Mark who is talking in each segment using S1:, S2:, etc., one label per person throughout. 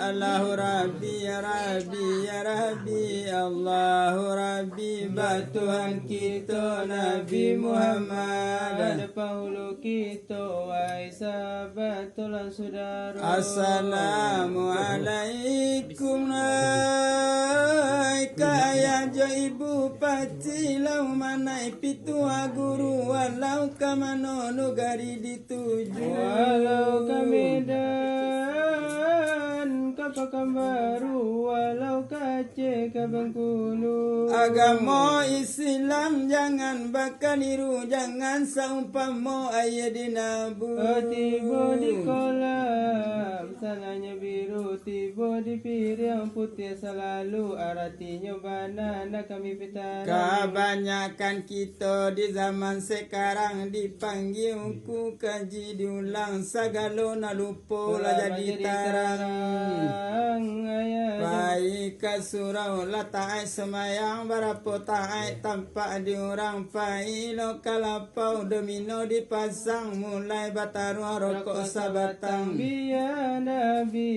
S1: Allahu Rabbi ya Rabbi ya Rabbi, Allahu Rabbi, Tuhan kita Nabi Muhammad dan Paulo kita wahai sahabat tulan saudara. Assalamualaikum kaya jo ibu paci lau manai pitu guru walau kamano nugari dituju walau kamedan Pekanbaru walau Aceh ke Bengkulu. Agama Islam jangan bakal niru, jangan saumpama ayat dinabu. Tiba di kolam sananya biru, tiba di piring putih selalu artinya banana kami petara. Kebanyakan kita di zaman sekarang dipanggil ku kaji diulang segala na lupa lah jadi tarang. Baik ke surau lah ta'ai semayang berapa ta'ai tampak diorang pailo kalapau domino dipasang mulai bataruang rokok sabatang. Biar Nabi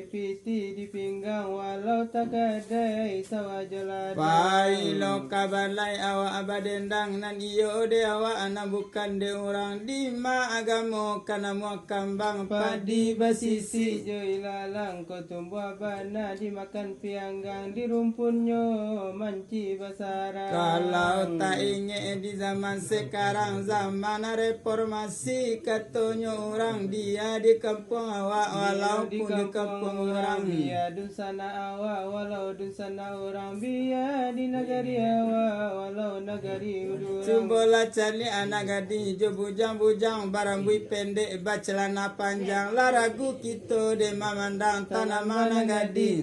S1: piti di pinggang walau tak kadai sawah jelada. Pailo kabalai awak abadendang nan iyo de awak anak bukan de orang di ma agamo kana mua kambang padi basisi jo ilalang ko tumbuh bana dimakan pianggang di rumpunnya manci basara. Kalau tak ingat di zaman sekarang zaman reformasi katanya orang dia di kampung awak walaupun di kampung orang dia dusana awak walau dusana orang biar di negeri awak walau negeri udura. Cumbola cari anak gadis jo bujang-bujang barang bui pendek bacelana panjang laragu kita de mamandang tanaman gadis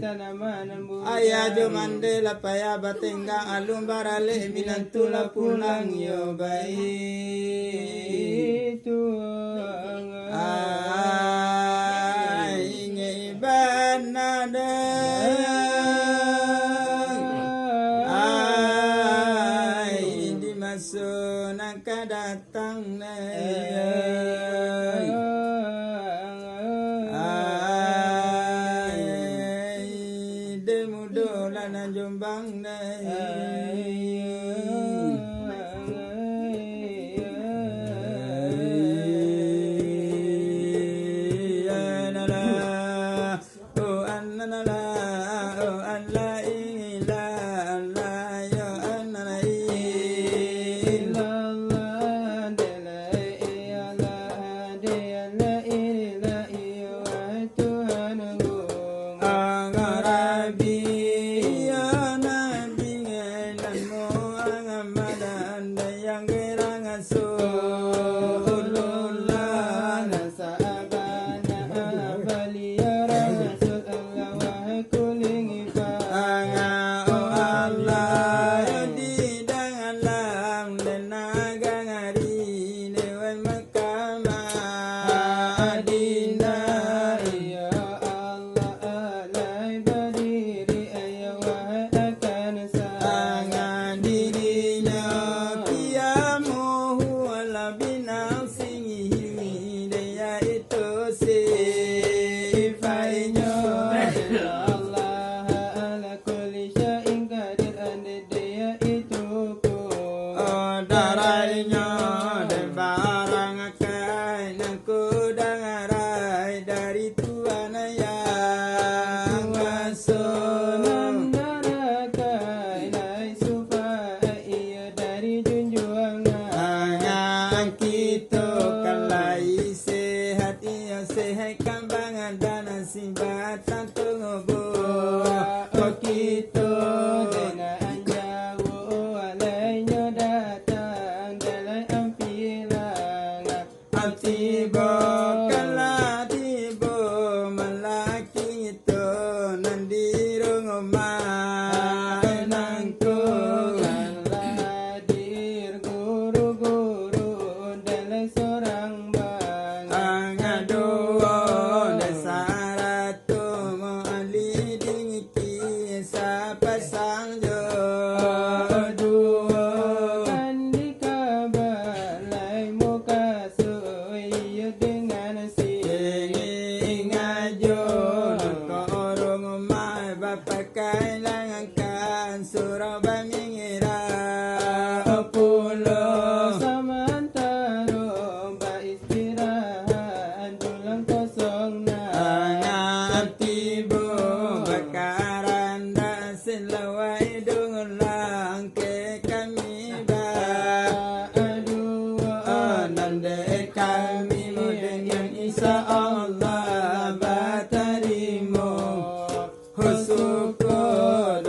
S1: ayah jo mandela payah batenggang alum barale minantula pulang yo baik tuang inge banada di masuk nak datang Jombang dan barang akan aku dengarai dari Tuhan yang masuk kita kalai sehat ia sehat kambangan dan nasibat tunggu kita dengan jauh alainya datang dalam ampilang tiba kala tiba malaki itu nandi rumah nangku kala dir guru-guru dalam seorang bang angaduo dasar tu muali dingki sapasang jo duo andi kabar lai muka suyo dengan si ngajo korong mai bapakai langangkan surau bangingira pulau samantaro ba istirahat tulang kosong na tibo bakaran da silawai dungulang ke kami ba aduh nande kami dengan insya Allah batarimo husukur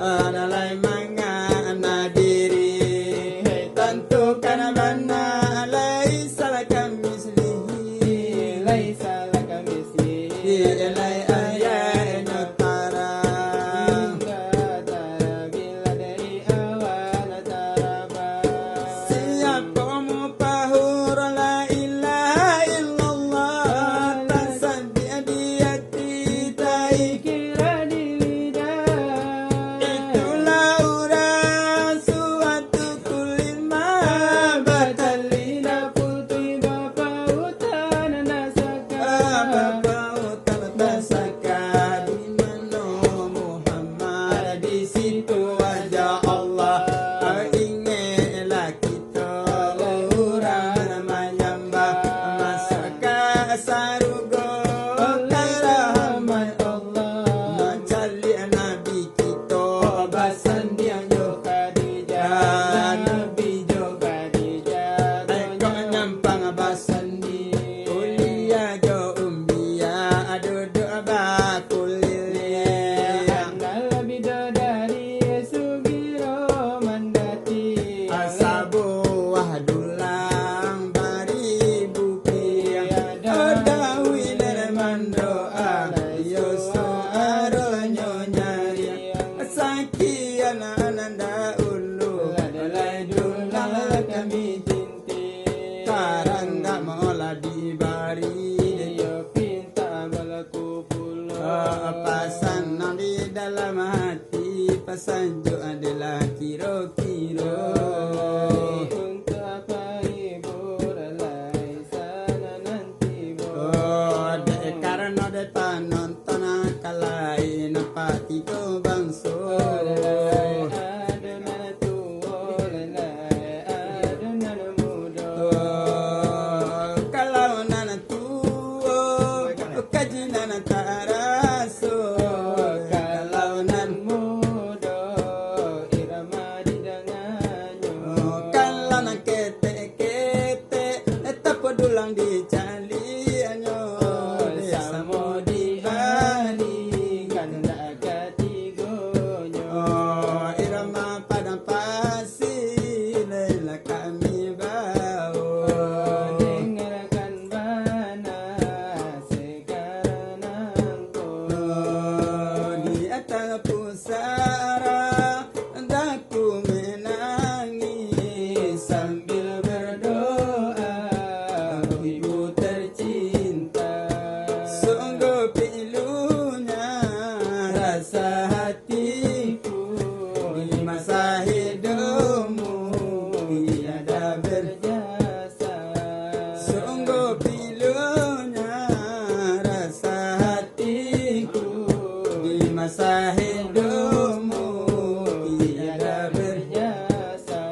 S1: Nalai mangana diri tentukan mana laisa laka mislihi
S2: laisa laka mislihi
S1: ilai ayana tara
S2: tara bila dari awal taraba
S1: siapa mupahur la ilaha illallah tasabi adiyati tai
S2: kira di lidah
S1: itulah urang suatu kulima
S2: batalina putri bapa utan nasaka
S1: Bapak utama tasaka di mana Muhammad di situ wajah Allah ingatlah kita orang menyembah masaka sarugo rahmat
S2: Allah
S1: mencari Nabi kita
S2: basan dia jo Khadijah Nabi jo Khadijah
S1: kau nyampang basan
S2: sandi
S1: kuliah jo umbia duduk bakuliah
S2: Andal bidadari sugiro mandati
S1: asabu wahdulang bari buki adawi dan mandoa yoso aronyo nyari sakian ananda ulu
S2: Ladalai dula kami cinti
S1: karangga mola di bari
S2: Dia pinta balaku pulau
S1: pasan di dalam hati pasanjo adalah kiro-kiro
S2: Untuk apa hibur alai sana nanti
S1: oh dek karena dek panonton kalai napati ko bangso
S2: Adonan tua lalai adonan muda
S1: oh kalau nana tuo kaji nana taraso kalau nan
S2: muda irama di dengannya
S1: kalau nan kete tapo dulang di calianyo
S2: Samo di hari kanda katigonyo
S1: oh irama padang pasir lela kami bau
S2: dengarkan bana sekarang angko
S1: di atas pusara daku menangis
S2: sambil berdoa ibu tercinta
S1: sungguh pilunya rasa
S2: hatiku
S1: di masa hidupmu tiada
S2: berjasa
S1: sungguh pilunya rasa hatiku di masa hidupmu tiada
S2: berjasa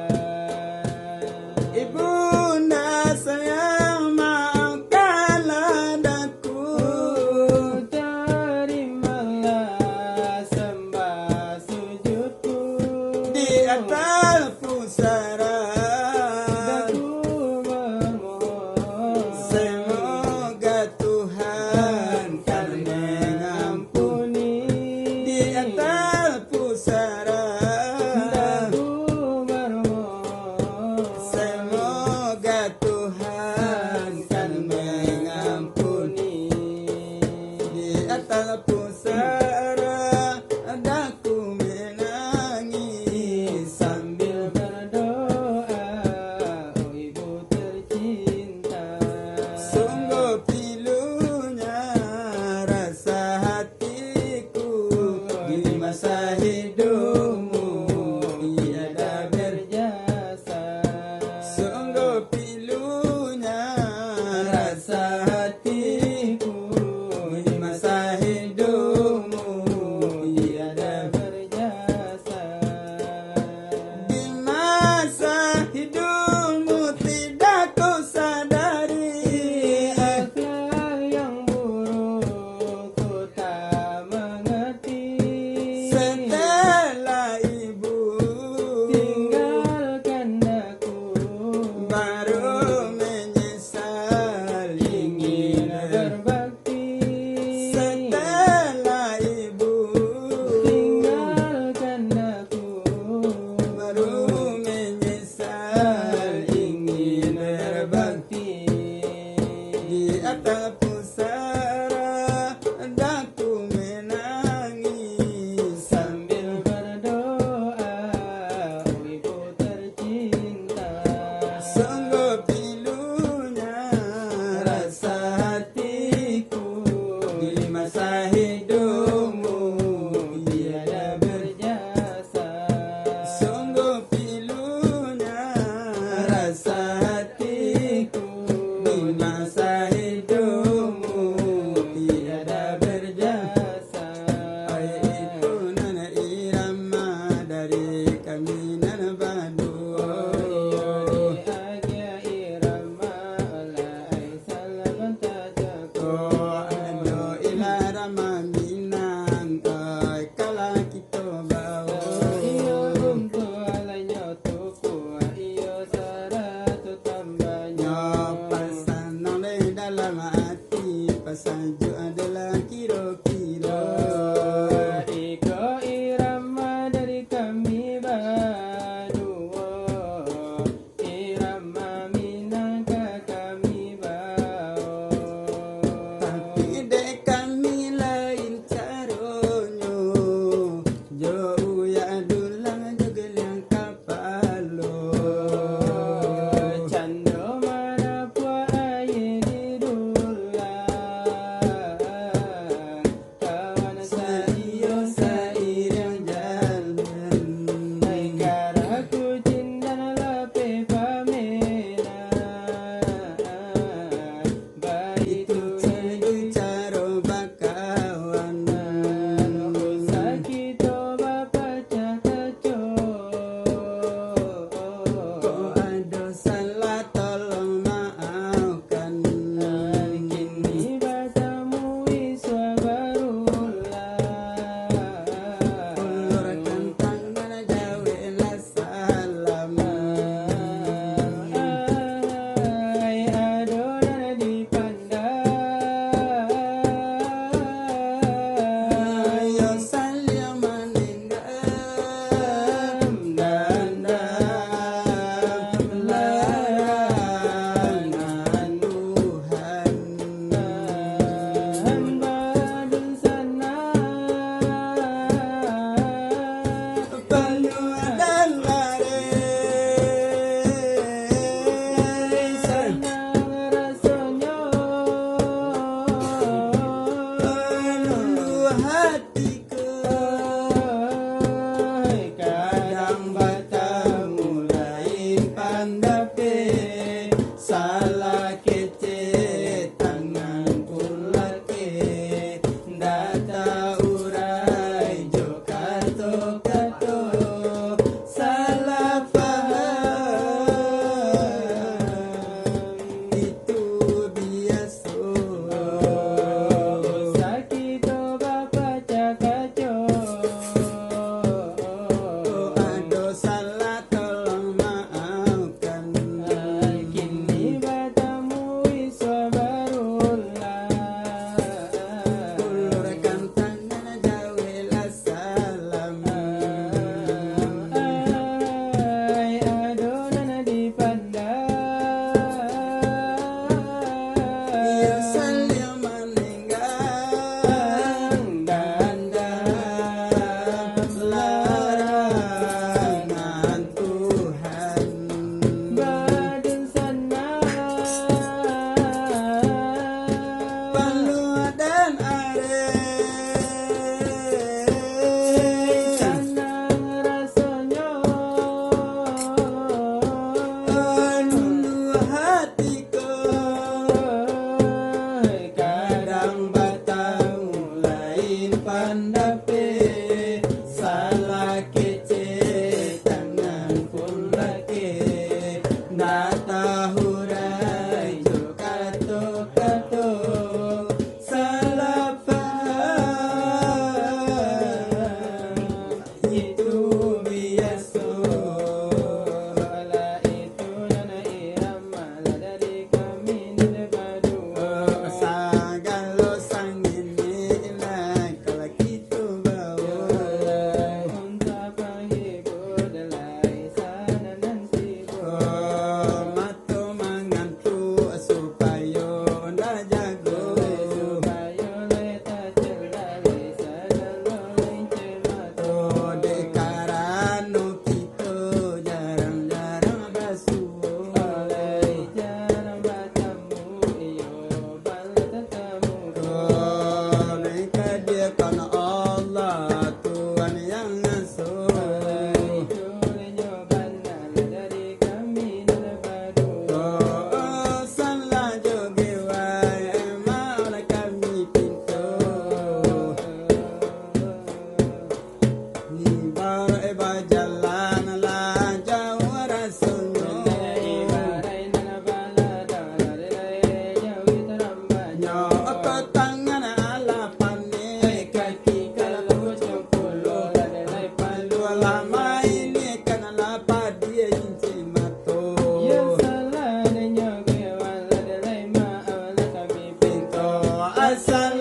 S1: Ibunda sayang maafkanlah daku
S2: terimalah sembah sujudku
S1: di atas pusara
S2: Daku bermohon
S1: semoga Tuhan kan mengampuni di atas pusara
S2: Daku bermohon
S1: semoga Tuhan kan mengampuni di atas pusara daku menangis sambil
S2: berdoa
S1: dari kami nan badu. Pasaju adalah kira-kira.
S2: Iko irama dari kami berdua, irama Minangka kami bawa.
S1: Tapi dek kami lain caronyo, jauh ya dulang jogeliang kapalo.
S2: Cando mana pua aye di dulang, kawan
S1: Saiyo sairang jalan,
S2: Hai karaku cinta lape pamena,
S1: itu caju caro bakawanan.
S2: sakito bapa cakaco.
S1: Kok ada salah tolong maafkan.
S2: Kini batamu iswa barulah,
S1: Ulurkan tangan jawelah salam.
S2: ai adonan dipandang.
S1: Ayo saling meninggal dan larangan Tuhan.
S2: Badun sana,
S1: Penuh dan lari
S2: senang rasanya.
S1: Lulu hatiku kadang batamu lain pandape salah kece tangan pulake data urai jo kato salah paham itu biasa.
S2: Sakito bapa cakaco.
S1: Ada salah tolong maafkan.
S2: Kini batamu iswa barulah,
S1: Ulurkan tangan jawelah salam.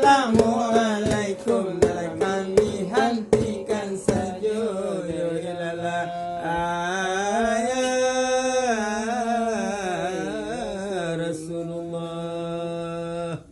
S1: Assalamualaikum kami hentikan sajud ilalah ayat Rasulullah.